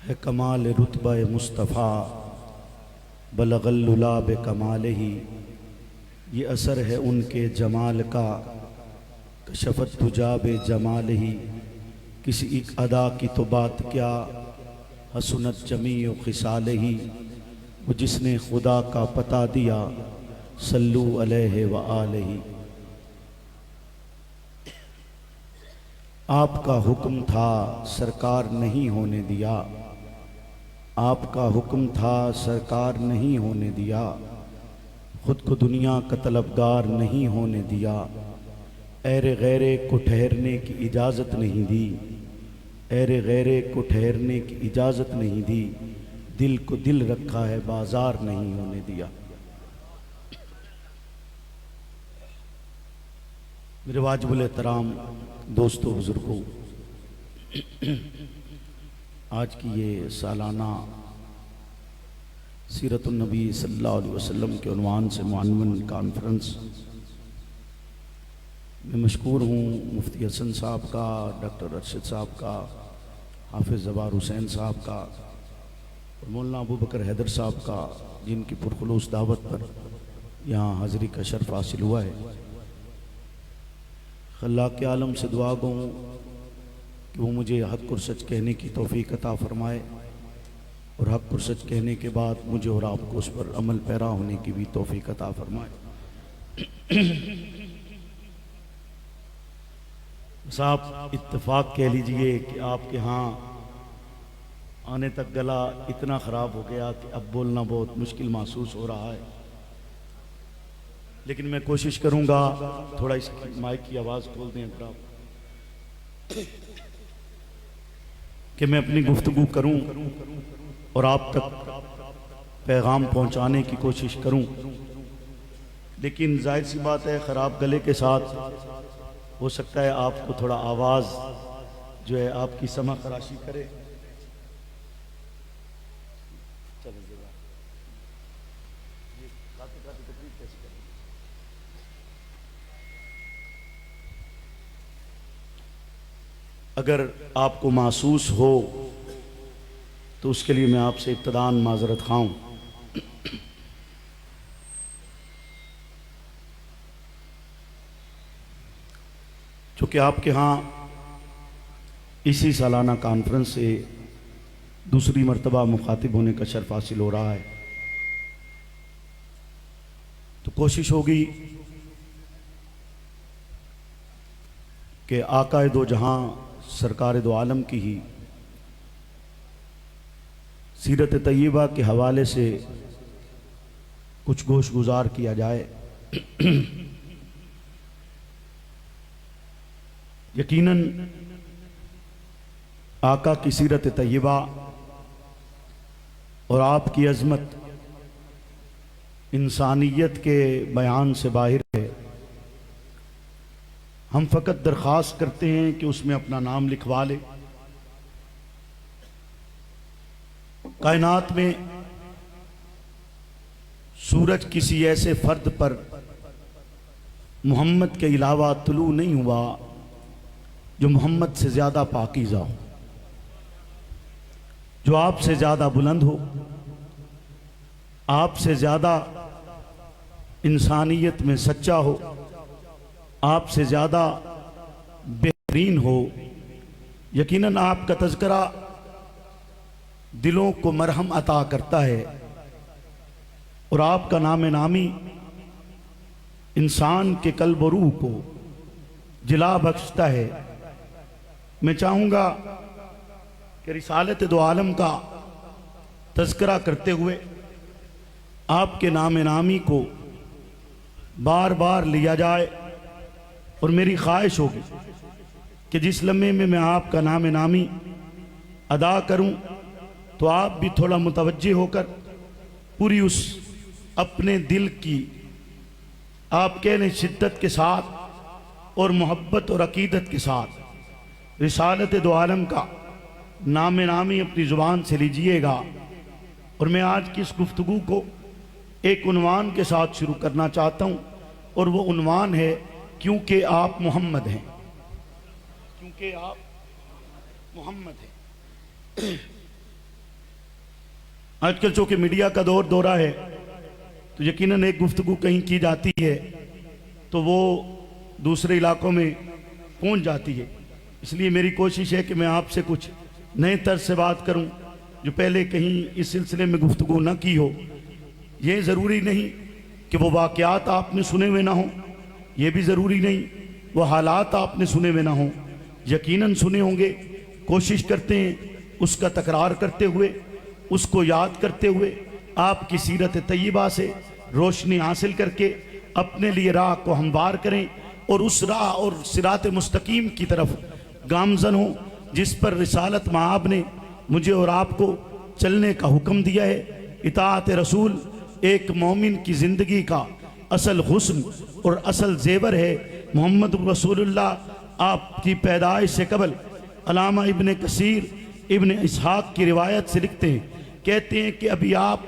ہے کمال رتبہ مصطفیٰ بلغ العلا بکمالہ، یہ اثر ہے ان کے جمال کا کشفت تجا بجمالہ۔ کسی ایک ادا کی تو بات کیا حسنت جمیع خصالہ، وہ جس نے خدا کا پتہ دیا صلو علیہ وآلہ۔ آپ کا حکم تھا سرکار نہیں ہونے دیا، آپ کا حکم تھا سرکار نہیں ہونے دیا، خود کو دنیا کا طلبگار نہیں ہونے دیا، ایر غیرے کو ٹھہرنے کی اجازت نہیں دی، ایر غیرے کو ٹھہرنے کی اجازت نہیں دی، دل کو دل رکھا ہے بازار نہیں ہونے دیا۔ میرے واجب الاحترام دوستو بزرگوں، آج کی یہ سالانہ سیرت النبی صلی اللہ علیہ وسلم کے عنوان سے معنون کانفرنس میں مشکور ہوں مفتی حسن صاحب کا، ڈاکٹر ارشد صاحب کا، حافظ زبار حسین صاحب کا اور مولانا ابو بکر حیدر صاحب کا، جن کی پرخلوص دعوت پر یہاں حاضری کا شرف حاصل ہوا ہے۔ اللہ کے عالم سے دعا گو ہوں کہ وہ مجھے حق اور سچ کہنے کی توفیق عطا فرمائے، اور حق اور سچ کہنے کے بعد مجھے اور آپ کو اس پر عمل پیرا ہونے کی بھی توفیق عطا فرمائے۔ صاحب اتفاق کہہ لیجئے کہ آپ کے ہاں آنے تک گلا اتنا خراب ہو گیا کہ اب بولنا بہت مشکل محسوس ہو رہا ہے، لیکن میں کوشش کروں گا تھوڑا اس مائک کی آواز کھول دیں اگر آپ، کہ میں اپنی گفتگو کروں اور آپ تک پیغام پہنچانے کی کوشش کروں، لیکن ظاہر سی بات ہے خراب گلے کے ساتھ ہو سکتا ہے آپ کو تھوڑا آواز جو ہے آپ کی سمع خراشی کرے۔ اگر آپ کو محسوس ہو تو اس کے لیے میں آپ سے ابتداً معذرت خواہ ہوں۔ چونکہ آپ کے ہاں اسی سالانہ کانفرنس سے دوسری مرتبہ مخاطب ہونے کا شرف حاصل ہو رہا ہے، تو کوشش ہوگی کہ آقا دو جہاں سرکار دو عالم کی ہی سیرت طیبہ کے حوالے سے کچھ گوش گزار کیا جائے۔ یقیناً آقا کی سیرت طیبہ اور آپ کی عظمت انسانیت کے بیان سے باہر ہے۔ ہم فقط درخواست کرتے ہیں کہ اس میں اپنا نام لکھوا لے۔ کائنات میں سورج کسی ایسے فرد پر محمد کے علاوہ طلوع نہیں ہوا جو محمد سے زیادہ پاکیزہ ہو، جو آپ سے زیادہ بلند ہو، آپ سے زیادہ انسانیت میں سچا ہو، آپ سے زیادہ بہترین ہو۔ یقیناً آپ کا تذکرہ دلوں کو مرہم عطا کرتا ہے، اور آپ کا نام نامی انسان کے قلب و روح کو جلا بخشتا ہے۔ میں چاہوں گا کہ رسالت دو عالم کا تذکرہ کرتے ہوئے آپ کے نام نامی کو بار بار لیا جائے، اور میری خواہش ہوگی کہ جس لمحے میں آپ کا نام نامی ادا کروں تو آپ بھی تھوڑا متوجہ ہو کر پوری اس اپنے دل کی آپ کہنے شدت کے ساتھ اور محبت اور عقیدت کے ساتھ رسالت دو عالم کا نام نامی اپنی زبان سے لیجئے گا۔ اور میں آج کی اس گفتگو کو ایک عنوان کے ساتھ شروع کرنا چاہتا ہوں، اور وہ عنوان ہے کیونکہ آپ محمد ہیں۔ کیونکہ آپ محمد ہیں۔ آج کل چونکہ میڈیا کا دورہ ہے تو یقیناً ایک گفتگو کہیں کی جاتی ہے تو وہ دوسرے علاقوں میں پہنچ جاتی ہے، اس لیے میری کوشش ہے کہ میں آپ سے کچھ نئے طرز سے بات کروں جو پہلے کہیں اس سلسلے میں گفتگو نہ کی ہو۔ یہ ضروری نہیں کہ وہ واقعات آپ نے سنے ہوئے نہ ہوں، یہ بھی ضروری نہیں وہ حالات آپ نے سنے ہوئے نہ ہوں، یقیناً سنے ہوں گے۔ کوشش کرتے ہیں اس کا تکرار کرتے ہوئے، اس کو یاد کرتے ہوئے، آپ کی سیرت طیبہ سے روشنی حاصل کر کے اپنے لیے راہ کو ہموار کریں اور اس راہ اور صراط مستقیم کی طرف گامزن ہوں جس پر رسالت مآب نے مجھے اور آپ کو چلنے کا حکم دیا ہے۔ اطاعت رسول ایک مومن کی زندگی کا اصل حسن اور اصل زیور ہے۔ محمد رسول اللہ آپ کی پیدائش سے قبل علامہ ابن کثیر ابن اسحاق کی روایت سے لکھتے ہیں، کہتے ہیں کہ ابھی آپ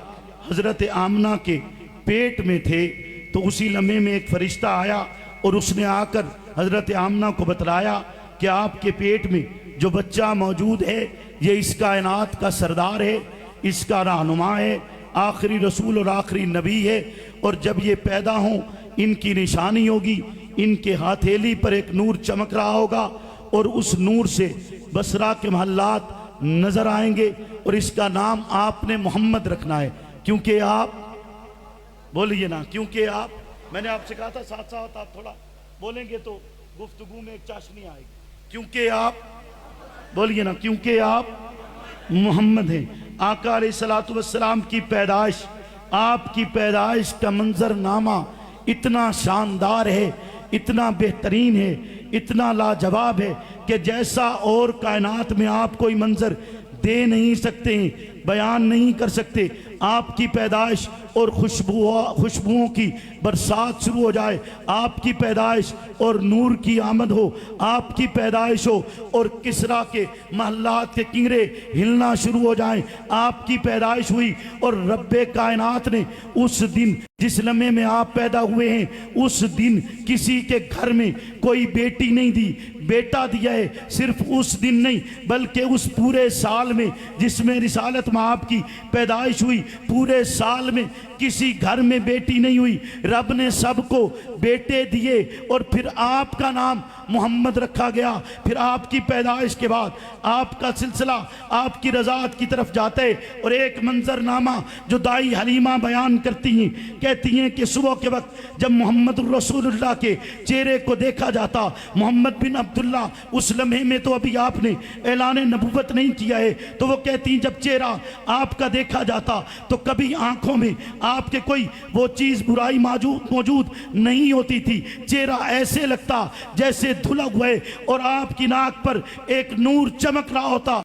حضرت آمنہ کے پیٹ میں تھے تو اسی لمحے میں ایک فرشتہ آیا اور اس نے آ کر حضرت آمنہ کو بتلایا کہ آپ کے پیٹ میں جو بچہ موجود ہے یہ اس کائنات کا سردار ہے، اس کا رہنما ہے، آخری رسول اور آخری نبی ہے، اور جب یہ پیدا ہوں ان کی نشانی ہوگی، ان کے ہاتھیلی پر ایک نور چمک رہا ہوگا اور اس نور سے بصرہ کے محلات نظر آئیں گے، اور اس کا نام آپ نے محمد رکھنا ہے، کیونکہ آپ بولیے نا، کیونکہ آپ، میں نے آپ سے کہا تھا ساتھ ساتھ آپ تھوڑا بولیں گے تو گفتگو میں ایک چاشنی آئے گی، کیونکہ آپ بولیے نا، کیونکہ آپ محمد ہیں۔ آقا علیہ السلام کی پیدائش، آپ کی پیدائش کا منظر نامہ اتنا شاندار ہے، اتنا بہترین ہے، اتنا لاجواب ہے کہ جیسا اور کائنات میں آپ کوئی منظر دے نہیں سکتے ہیں، بیان نہیں کر سکتے۔ آپ کی پیدائش اور خوشبوؤں کی برسات شروع ہو جائے، آپ کی پیدائش اور نور کی آمد ہو، آپ کی پیدائش ہو اور کسریٰ کے محلات کے کنگرے ہلنا شروع ہو جائیں، آپ کی پیدائش ہوئی اور رب کائنات نے اس دن جس لمحے میں آپ پیدا ہوئے ہیں اس دن کسی کے گھر میں کوئی بیٹی نہیں دی، بیٹا دیا ہے۔ صرف اس دن نہیں بلکہ اس پورے سال میں جس میں رسالت مآب کی پیدائش ہوئی، پورے سال میں کسی گھر میں بیٹی نہیں ہوئی، رب نے سب کو بیٹے دیے اور پھر آپ کا نام محمد رکھا گیا۔ پھر آپ کی پیدائش کے بعد آپ کا سلسلہ آپ کی رضاعت کی طرف جاتا ہے، اور ایک منظر نامہ جو دائی حلیمہ بیان کرتی ہیں، کہتی ہیں کہ صبح کے وقت جب محمد رسول اللہ کے چہرے کو دیکھا جاتا، محمد بن عبداللہ، اس لمحے میں تو ابھی آپ نے اعلان نبوت نہیں کیا ہے، تو وہ کہتی ہیں جب چہرہ آپ کا دیکھا جاتا تو کبھی آنکھوں میں آپ کے کوئی وہ چیز برائی موجود نہیں ہوتی تھی، چہرہ ایسے لگتا جیسے دھلا ہوا ہے اور آپ کی ناک پر ایک نور چمک رہا ہوتا،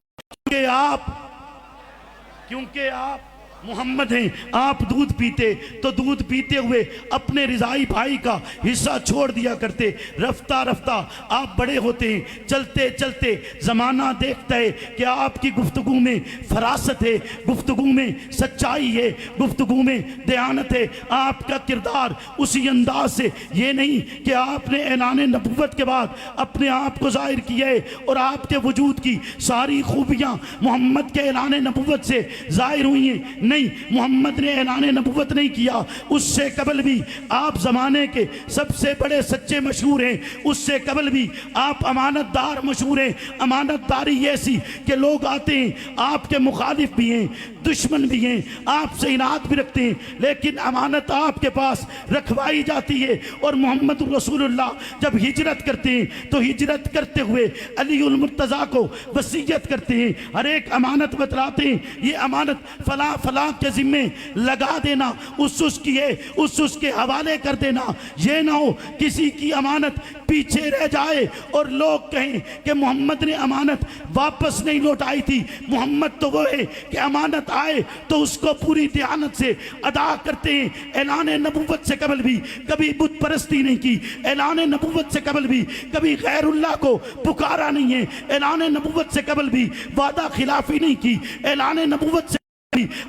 کیونکہ آپ محمد ہیں۔ آپ دودھ پیتے تو دودھ پیتے ہوئے اپنے رضائی بھائی کا حصہ چھوڑ دیا کرتے، رفتہ رفتہ آپ بڑے ہوتے ہیں، چلتے چلتے زمانہ دیکھتا ہے کہ آپ کی گفتگو میں فراست ہے، گفتگو میں سچائی ہے، گفتگو میں دیانت ہے، آپ کا کردار اسی انداز سے، یہ نہیں کہ آپ نے اعلان نبوت کے بعد اپنے آپ کو ظاہر کیا ہے اور آپ کے وجود کی ساری خوبیاں محمد کے اعلان نبوت سے ظاہر ہوئی ہیں، نہیں، محمد نے اعلان نبوت نہیں کیا، اس سے قبل بھی آپ زمانے کے سب سے بڑے سچے مشہور ہیں، اس سے قبل بھی آپ امانت دار مشہور ہیں۔ امانت داری ایسی کہ لوگ آتے ہیں، آپ کے مخالف بھی ہیں، دشمن بھی ہیں، آپ سے اناد بھی رکھتے ہیں، لیکن امانت آپ کے پاس رکھوائی جاتی ہے۔ اور محمد رسول اللہ جب ہجرت کرتے ہیں تو ہجرت کرتے ہوئے علی المرتضیٰ کو وصیت کرتے ہیں، ہر ایک امانت بتلاتے ہیں، یہ امانت فلاں فلاں کے ذمے لگا دینا، اس کے حوالے کر دینا، یہ نہ ہو کسی کی امانت پیچھے رہ جائے اور لوگ کہیں کہ محمد نے امانت واپس نہیں لوٹائی تھی۔ محمد تو وہ ہے کہ امانت آئے تو اس کو پوری دیانت سے ادا کرتے ہیں۔ اعلان نبوت سے قبل بھی کبھی بت پرستی نہیں کی، اعلان نبوت سے قبل بھی کبھی غیر اللہ کو پکارا نہیں ہے، اعلان نبوت سے قبل بھی وعدہ خلافی نہیں کی، اعلان نبوت سے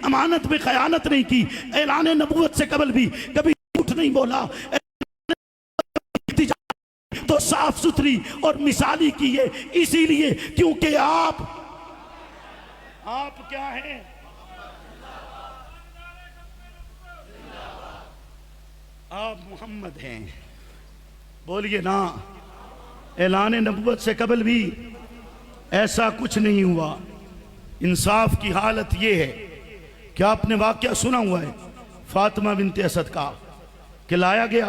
امانت میں خیانت نہیں کی، اعلان نبوت سے قبل بھی کبھی جھوٹ نہیں بولا، تو صاف ستھری اور مثالی کی ہے، اسی لیے کیونکہ آپ کیا ہیں؟ آپ محمد ہیں، بولیے نا۔ اعلان نبوت سے قبل بھی ایسا کچھ نہیں ہوا۔ انصاف کی حالت یہ ہے کہ آپ نے واقعہ سنا ہوا ہے فاطمہ بنت اسد کا، کہ لایا گیا،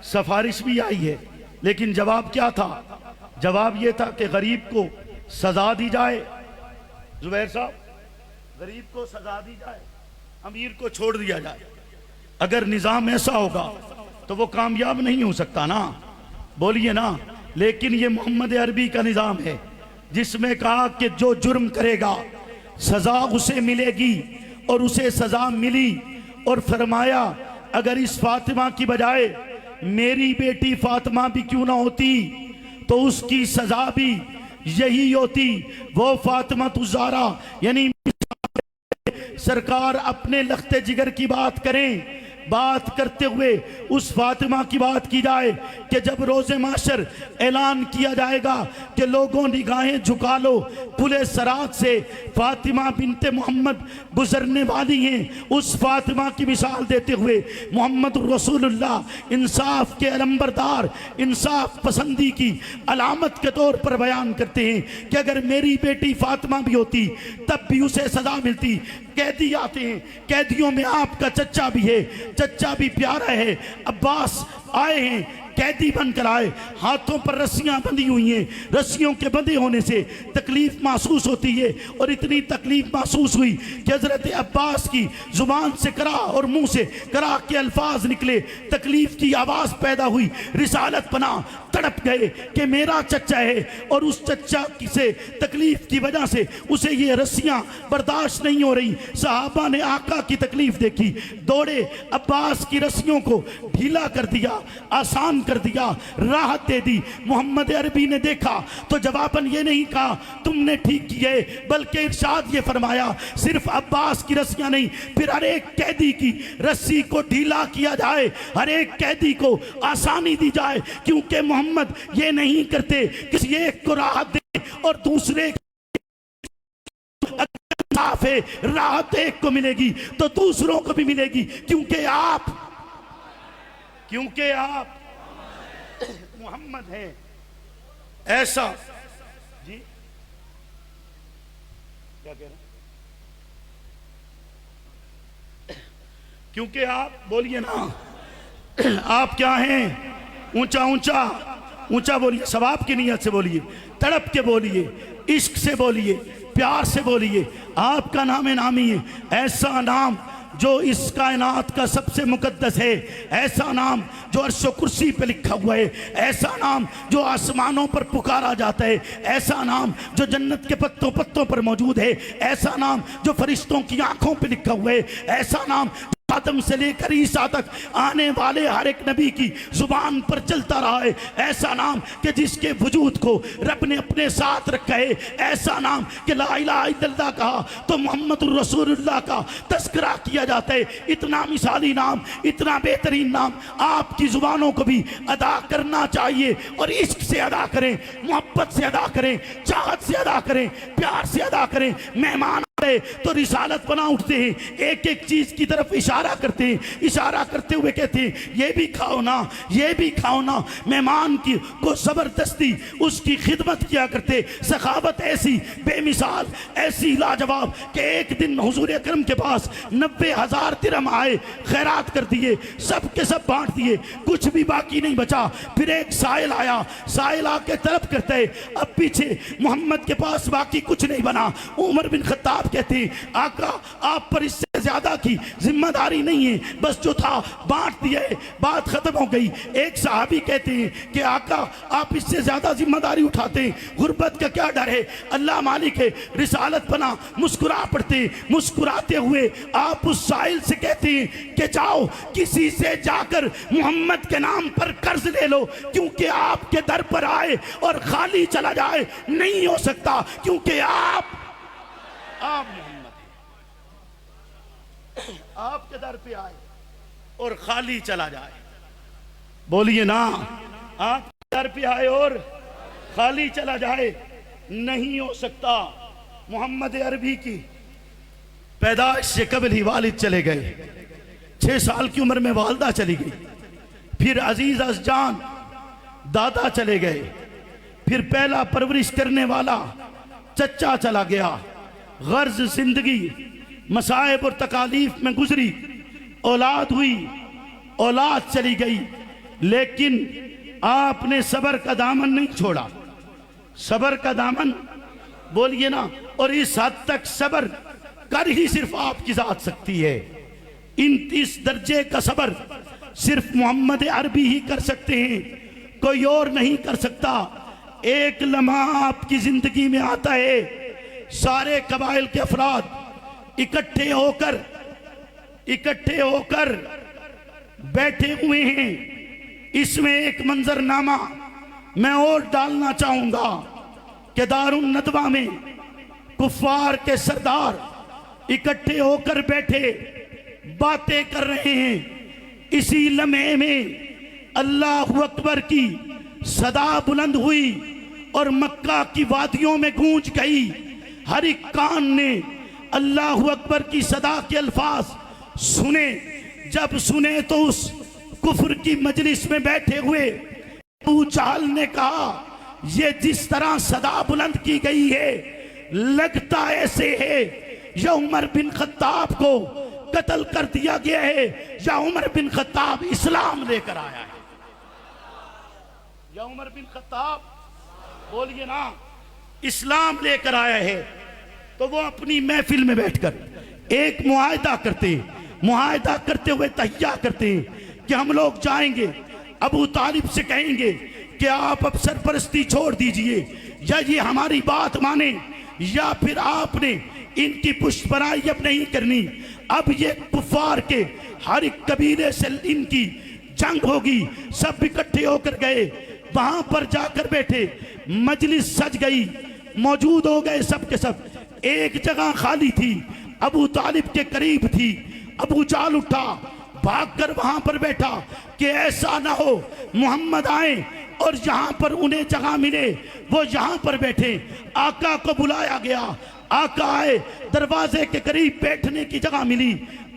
سفارش بھی آئی ہے، لیکن جواب کیا تھا؟ جواب یہ تھا کہ غریب کو سزا دی جائے۔ زبیر صاحب، غریب کو سزا دی جائے، امیر کو چھوڑ دیا جائے۔ اگر نظام ایسا ہوگا تو وہ کامیاب نہیں ہو سکتا نا، بولیے نا۔ لیکن یہ محمد عربی کا نظام ہے جس میں کہا کہ جو جرم کرے گا سزا اسے ملے گی، اور اسے سزا ملی، اور فرمایا اگر اس فاطمہ کی بجائے میری بیٹی فاطمہ بھی کیوں نہ ہوتی تو اس کی سزا بھی یہی ہوتی۔ وہ فاطمہ الزہرا یعنی سرکار اپنے لخت جگر کی بات کریں، بات کرتے ہوئے اس فاطمہ کی بات کی جائے کہ جب روز محشر اعلان کیا جائے گا کہ لوگوں نگاہیں جھکا لو، پل صراط سے فاطمہ بنت محمد گزرنے والی ہیں، اس فاطمہ کی مثال دیتے ہوئے محمد رسول اللہ انصاف کے علمبردار، انصاف پسندی کی علامت کے طور پر بیان کرتے ہیں کہ اگر میری بیٹی فاطمہ بھی ہوتی تب بھی اسے سزا ملتی۔ قیدی آتے ہیں، قیدیوں میں آپ کا چچا بھی ہے، چچا بھی پیارا ہے، عباس آئے ہیں، قیدی بن کر آئے، ہاتھوں پر رسیاں بندھی ہوئی ہیں، رسیوں کے بندھے ہونے سے تکلیف محسوس ہوتی ہے، اور اتنی تکلیف محسوس ہوئی کہ حضرت عباس کی زبان سے کرا اور منہ سے کرا کے الفاظ نکلے، تکلیف کی آواز پیدا ہوئی، رسالت پناہ تڑپ گئے کہ میرا چچا ہے، اور اس چچا سے تکلیف کی وجہ سے اسے یہ رسیاں برداشت نہیں ہو رہی۔ صحابہ نے آقا کی تکلیف دیکھی، دوڑے، عباس کی رسیوں کو ڈھیلا کر دیا، آسان کر دیا، راحت دے دی۔ محمد عربی نے دیکھا تو جواباً یہ نہیں کہا تم نے ٹھیک کیے، بلکہ ارشاد یہ فرمایا صرف عباس کی رسیاں نہیں، پھر ہر ایک قیدی کی رسی کو ڈھیلا کیا جائے، ہر ایک قیدی کو آسانی دی جائے، کیونکہ محمد یہ نہیں کرتے کسی ایک کو راحت دے اور دوسرے ہے، راحت ایک کو ملے گی تو دوسروں کو بھی ملے گی، کیونکہ آپ محمد ہیں۔ ایسا جی کیا کہہ رہے ہیں؟ کیونکہ آپ بولیے نا، آپ کیا ہیں؟ اونچا اونچا اونچا بولیے، ثواب کی نیت سے بولیے، تڑپ کے بولیے، عشق سے بولیے، پیار سے بولیے۔ آپ کا نام نامی ہے، ایسا نام جو اس کائنات کا سب سے مقدس ہے، ایسا نام جو عرش و کرسی پہ لکھا ہوا ہے، ایسا نام جو آسمانوں پر پکارا جاتا ہے، ایسا نام جو جنت کے پتوں پتوں پر موجود ہے، ایسا نام جو فرشتوں کی آنکھوں پہ لکھا ہوا ہے، ایسا نام آدم سے لے کر عیسیٰ تک آنے والے ہر ایک نبی کی زبان پر چلتا رہا ہے، ایسا نام کہ جس کے وجود کو رب نے اپنے ساتھ رکھا ہے، ایسا نام کہ لا الہ الا اللہ کہا تو محمد الرسول اللہ کا تذکرہ کیا جاتا ہے۔ اتنا مثالی نام، اتنا بہترین نام آپ کی زبانوں کو بھی ادا کرنا چاہیے، اور عشق سے ادا کریں، محبت سے ادا کریں، چاہت سے ادا کریں، پیار سے ادا کریں۔ مہمان تو رسالت بنا اٹھتے ہیں، ایک ایک چیز کی طرف اشارہ کرتے ہیں، اشارہ کرتے ہوئے کہتے ہیں یہ بھی کھاؤ نا، یہ بھی کھاؤ نا۔ مہمان کی کو زبردستی اس کی خدمت کیا کرتے، سخاوت ایسی بے مثال، ایسی لاجواب کہ ایک دن حضور اکرم کے پاس 90,000 درہم آئے، خیرات کر دیے، سب کے سب بانٹ دیے، کچھ بھی باقی نہیں بچا۔ پھر ایک سائل آیا، سائل آ کے طلب کرتے اب پیچھے محمد کے پاس باقی کچھ نہیں بنا۔ عمر بن خطاب کہتے ہیں آقا آپ پر اس سے زیادہ کی ذمہ داری نہیں ہے، بس جو تھا بانٹ دیا ہے، بات ختم ہو گئی۔ ایک صحابی کہتے ہیں کہ آقا آپ اس سے زیادہ ذمہ داری اٹھاتے ہیں، غربت کا کیا ڈر ہے، اللہ مالک ہے۔ رسالت بنا مسکرا پڑتے ہیں، مسکراتے ہوئے آپ اس سائل سے کہتے ہیں کہ جاؤ کسی سے جا کر محمد کے نام پر قرض لے لو، کیونکہ آپ کے در پر آئے اور خالی چلا جائے نہیں ہو سکتا، کیونکہ آپ محمد ہیں، آپ کے در پہ آئے اور خالی چلا جائے۔ بولیے نا، آپ کے در پہ آئے اور خالی چلا جائے نہیں ہو سکتا۔ محمد عربی کی پیدائش سے قبل ہی والد چلے گئے، 6 سال کی عمر میں والدہ چلی گئی، پھر عزیز ازجان دادا چلے گئے، پھر پہلا پرورش کرنے والا چچا چلا گیا۔ غرض زندگی مصائب اور تکالیف میں گزری، اولاد ہوئی، اولاد چلی گئی، لیکن آپ نے صبر کا دامن نہیں چھوڑا۔ صبر کا دامن بولیے نا، اور اس حد تک صبر کر ہی صرف آپ کی ذات سکتی ہے۔ اس درجے کا صبر صرف محمد عربی ہی کر سکتے ہیں، کوئی اور نہیں کر سکتا۔ ایک لمحہ آپ کی زندگی میں آتا ہے، سارے قبائل کے افراد اکٹھے ہو کر بیٹھے ہوئے ہیں۔ اس میں ایک منظرنامہ میں اور ڈالنا چاہوں گا کہ دارالندوہ میں کفار کے سردار اکٹھے ہو کر بیٹھے باتیں کر رہے ہیں۔ اسی لمحے میں اللہ اکبر کی صدا بلند ہوئی اور مکہ کی وادیوں میں گونج گئی۔ ہر ایک کان نے اللہ اکبر کی صدا کے الفاظ سنے۔ جب سنے تو اس کفر کی مجلس میں بیٹھے ہوئے ابو جہل نے کہا، یہ جس طرح صدا بلند کی گئی ہے لگتا ایسے ہے یا عمر بن خطاب کو قتل کر دیا گیا ہے یا عمر بن خطاب اسلام لے کر آیا ہے۔ یا عمر بن خطاب بولیے نا اسلام لے کر آیا ہے۔ تو وہ اپنی محفل میں بیٹھ کر ایک معاہدہ کرتے ہیں، معاہدہ کرتے ہوئے تہیہ کرتے ہیں کہ ہم لوگ جائیں گے، ابو طالب سے کہیں گے کہ آپ اب سرپرستی چھوڑ دیجئے، یا یہ ہماری بات مانیں یا پھر آپ نے ان کی پشت پناہی اب نہیں کرنی۔ اب یہ کفار کے ہر ایک قبیلے سے ان کی جنگ ہوگی۔ سب اکٹھے ہو کر گئے، وہاں پر جا کر بیٹھے، مجلس سج گئی، موجود ہو گئے سب کے سب۔ ایک جگہ خالی تھی، ابو طالب کے قریب تھی۔ ابو جہل اٹھا، بھاگ کر وہاں پر بیٹھا کہ ایسا نہ ہو محمد آئیں اور یہاں پر انہیں جگہ ملے، وہ یہاں پر بیٹھے۔ آقا کو بلایا گیا، آقا آئے، دروازے کے قریب بیٹھنے کی جگہ ملی،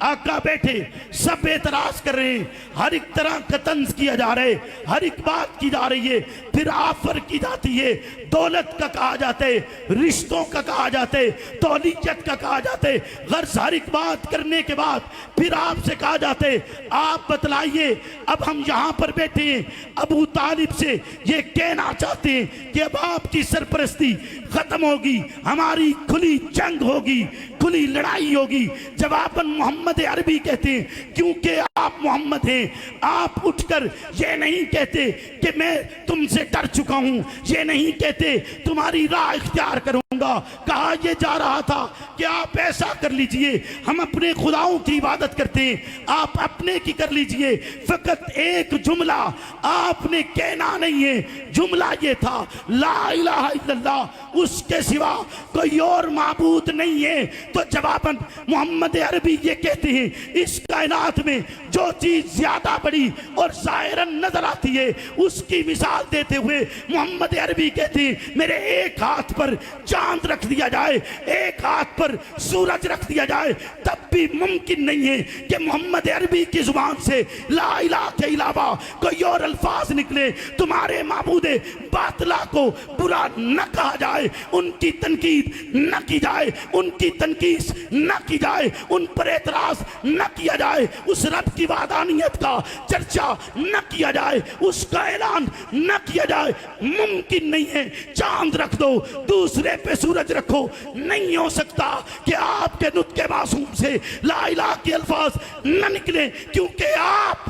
آقا بیٹھے۔ سب اعتراض کر رہے ہیں، ہر ایک طرح کا طنز کیا جا رہا ہے، ہر ایک بات کی جا رہی ہے، پھر آفر کی جاتی ہے، دولت کا کہا جاتا ہے، رشتوں کا کہا جاتا ہے، تولیت کا کہا جاتا ہے۔ غرض ہر ایک بات کرنے کے بعد پھر آپ سے کہا جاتا ہے آپ بتلائیے اب ہم یہاں پر بیٹھے ہیں۔ ابو طالب سے یہ کہنا چاہتے ہیں کہ اب آپ کی سرپرستی ختم ہوگی، ہماری کھلی جنگ ہوگی، کھلی لڑائی ہوگی۔ جواباً محمد عربی کہتے ہیں کیونکہ آپ محمد ہیں، آپ اٹھ کر یہ نہیں کہتے کہ میں تم سے ڈر چکا ہوں، یہ نہیں کہتے تمہاری راہ اختیار کروں گا۔ کہا یہ جا رہا تھا کہ آپ ایسا کر لیجئے، ہم اپنے خداؤں کی عبادت کرتے ہیں، آپ اپنے کی کر لیجئے۔ فقط ایک جملہ آپ نے کہنا نہیں ہے، جملہ یہ تھا لا الہ الا اللہ، اس کے سوا کوئی اور معبود نہیں ہے۔ تو جواباً محمد عربی یہ کہتے ہیں اس کائنات میں جو چیز زیادہ بڑی اور ظاہراً نظر آتی ہے اس کی مثال دیتے ہوئے محمد عربی کہتے ہیں میرے ایک ہاتھ پر چاند رکھ دیا جائے، ایک ہاتھ پر سورج رکھ دیا جائے، تب بھی ممکن نہیں ہے کہ محمد عربی کی زبان سے لا الہ کے علاوہ کوئی اور الفاظ نکلے۔ تمہارے معبود باطلا کو برا نہ کہا جائے، ان کی تنقید نہ کی جائے، ان کی تنقیص نہ کی جائے، ان پر اعتراض نہ کیا جائے، اس رب کی وحدانیت کا چرچا نہ کیا جائے، اس کا اعلان نہ کیا جائے۔ ممکن نہیں ہے چاند رکھ دو دوسرے پہ سورج رکھو، نہیں ہو سکتا کہ آپ کے نطق معصوم سے لا الہ کے الفاظ نہ نکلیں، کیونکہ آپ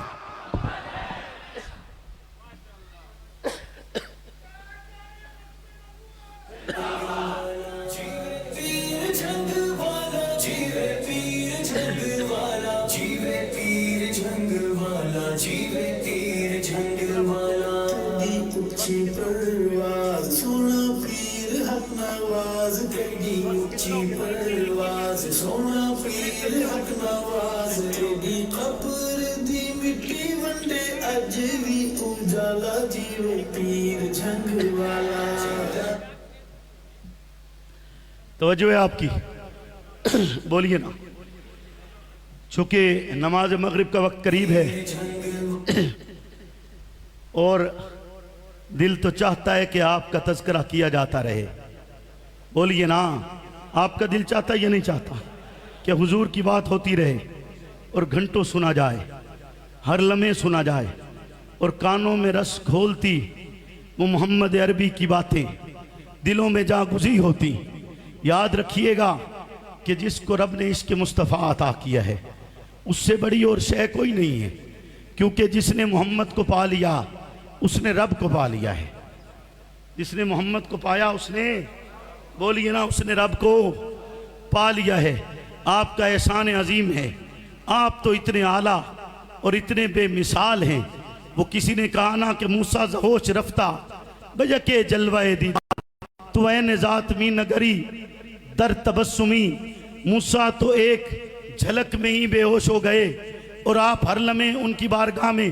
توجہ ہے آپ کی، بولیے نا۔ چونکہ نماز مغرب کا وقت قریب ہے اور دل تو چاہتا ہے کہ آپ کا تذکرہ کیا جاتا رہے. بولیے نا، آپ کا دل چاہتا ہے یا نہیں چاہتا کہ حضور کی بات ہوتی رہے اور گھنٹوں سنا جائے، ہر لمحے سنا جائے، اور کانوں میں رس گھولتی وہ محمد عربی کی باتیں دلوں میں جا گزی ہوتی. یاد رکھیے گا کہ جس کو رب نے عشق مصطفیٰ عطا کیا ہے اس سے بڑی اور شے کوئی نہیں ہے، کیونکہ جس نے محمد کو پا لیا اس نے رب کو پا لیا ہے. جس نے محمد کو پایا اس نے، بولیے نا، اس نے رب کو پا لیا ہے. آپ کا احسان عظیم ہے. آپ تو اتنے اعلیٰ اور اتنے بے مثال ہیں. وہ کسی نے کہا نا کہ موسیٰ زہوش رفتہ بجکے جلوہ دیدار، تو این ذات می نگری در تبسمی. موسیٰ تو ایک جھلک میں ہی بے ہوش ہو گئے، اور آپ ہر لمحے ان کی بارگاہ میں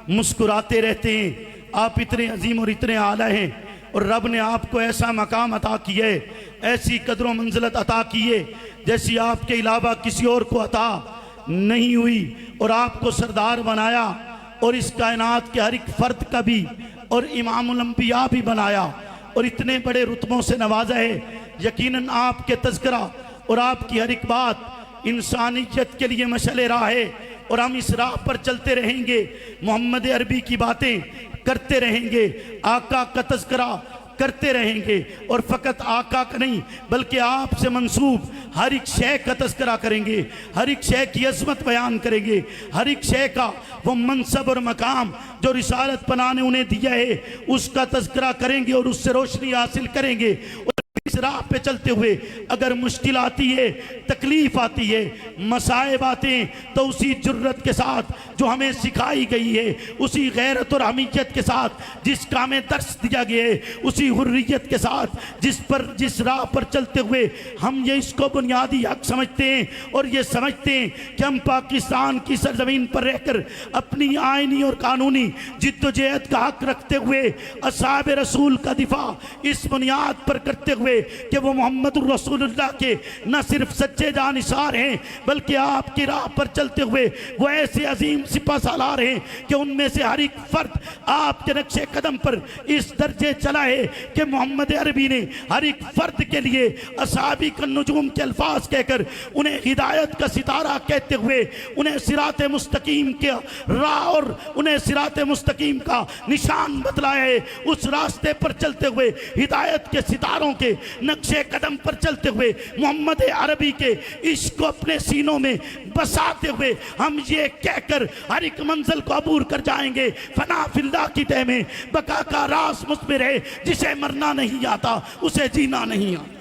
مسکراتے رہتے ہیں. آپ اتنے عظیم اور اتنے اعلیٰ ہیں، اور رب نے آپ کو ایسا مقام عطا کیا ہے، ایسی قدر و منزلت عطا کی ہے جیسی آپ کے علاوہ کسی اور کو عطا نہیں ہوئی. اور آپ کو سردار بنایا، اور اس کائنات کے ہر ایک فرد کا بھی اور امام الانبیاء بھی بنایا، اور اتنے بڑے رتبوں سے نوازا ہے. یقیناً آپ کے تذکرہ اور آپ کی ہر ایک بات انسانیت کے لیے مشعل راہ ہے، اور ہم اس راہ پر چلتے رہیں گے، محمد عربی کی باتیں کرتے رہیں گے، آقا کا تذکرہ کرتے رہیں گے، اور فقط آقا کا نہیں بلکہ آپ سے منسوب ہر ایک شے کا تذکرہ کریں گے، ہر ایک شے کی عظمت بیان کریں گے، ہر ایک شے کا وہ منصب اور مقام جو رسالت پناہ نے انہیں دیا ہے اس کا تذکرہ کریں گے، اور اس سے روشنی حاصل کریں گے. اس راہ پہ چلتے ہوئے اگر مشکل آتی ہے، تکلیف آتی ہے، مصائب آتے ہیں، تو اسی جرت کے ساتھ جو ہمیں سکھائی گئی ہے، اسی غیرت اور حمیت کے ساتھ جس کا ہمیں درس دیا گیا ہے، اسی حریت کے ساتھ جس راہ پر چلتے ہوئے ہم یہ اس کو بنیادی حق سمجھتے ہیں، اور یہ سمجھتے ہیں کہ ہم پاکستان کی سرزمین پر رہ کر اپنی آئینی اور قانونی جد و جہد کا حق رکھتے ہوئے اصحاب رسول کا دفاع اس بنیاد پر کرتے ہوئے کہ وہ محمد الرسول اللہ کے نہ صرف سچے جانثار ہیں بلکہ آپ کی راہ پر چلتے ہوئے وہ ایسے عظیم سپہ سالار ہیں کہ ان میں سے ہر ایک فرد آپ کے نقش قدم پر اس درجے چلا ہے کہ محمد عربی نے ہر ایک فرد کے لیے اصحابی النجوم کے الفاظ کہہ کر انہیں ہدایت کا ستارہ کہتے ہوئے انہیں صراط مستقیم کے راہ اور انہیں صراط مستقیم کا نشان بتلایا ہے. اس راستے پر چلتے ہوئے ہدایت کے ستاروں کے نقش قدم پر چلتے ہوئے محمد عربی کے عشق کو اپنے سینوں میں بساتے ہوئے ہم یہ کہہ کر ہر ایک منزل کو عبور کر جائیں گے، فنا فی اللہ کی تہ میں بقا کا راز مثمر ہے، جسے مرنا نہیں آتا اسے جینا نہیں آتا.